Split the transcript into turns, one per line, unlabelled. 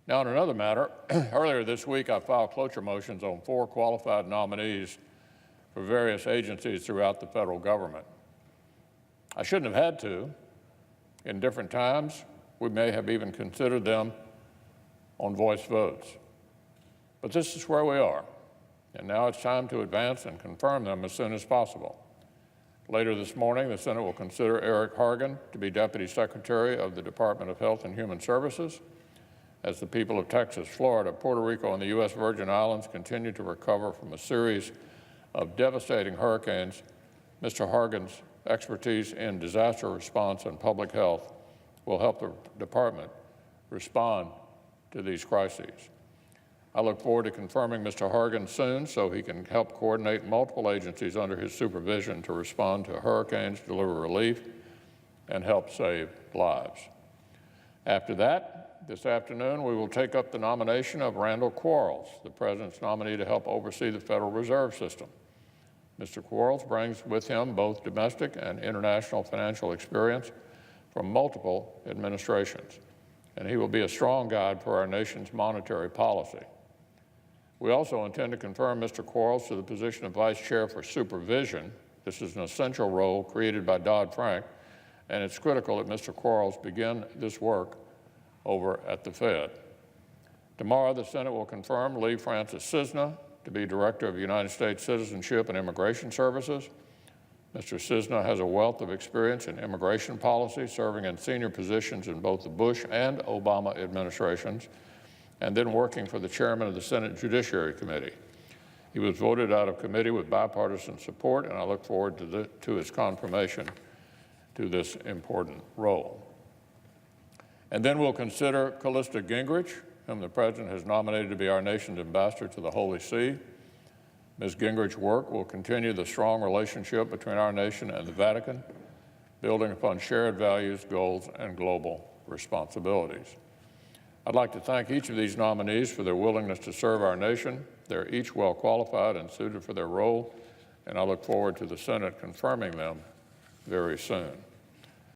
Now, in another matter, earlier this week I filed cloture motions on 4 qualified nominees for various agencies throughout the federal government. I shouldn't have had to. In different times, we may have even considered them on voice votes. But this is where we are, and now it's time to advance and confirm them as soon as possible. Later this morning, the Senate will consider Eric Hargan to be Deputy Secretary of the Department of Health and Human Services. As the people of Texas, Florida, Puerto Rico, and the U.S. Virgin Islands continue to recover from a series of devastating hurricanes, Mr. Hargan's expertise in disaster response and public health will help the department respond to these crises. I look forward to confirming Mr. Hargan soon so he can help coordinate multiple agencies under his supervision to respond to hurricanes, deliver relief, and help save lives. After that, this afternoon, we will take up the nomination of Randall Quarles, the President's nominee to help oversee the Federal Reserve System. Mr. Quarles brings with him both domestic and international financial experience from multiple administrations, and he will be a strong guide for our nation's monetary policy. We also intend to confirm Mr. Quarles to the position of Vice Chair for Supervision. This is an essential role created by Dodd-Frank, and it's critical that Mr. Quarles begin this work over at the Fed. Tomorrow, the Senate will confirm Lee Francis Cisna to be Director of United States Citizenship and Immigration Services. Mr. Cisna has a wealth of experience in immigration policy, serving in senior positions in both the Bush and Obama administrations, and then working for the chairman of the Senate Judiciary Committee. He was voted out of committee with bipartisan support, and I look forward to his confirmation to this important role. And then we'll consider Callista Gingrich, whom the President has nominated to be our nation's ambassador to the Holy See. Ms. Gingrich's work will continue the strong relationship between our nation and the Vatican, building upon shared values, goals, and global responsibilities. I'd like to thank each of these nominees for their willingness to serve our nation. They're each well qualified and suited for their role, and I look forward to the Senate confirming them very soon.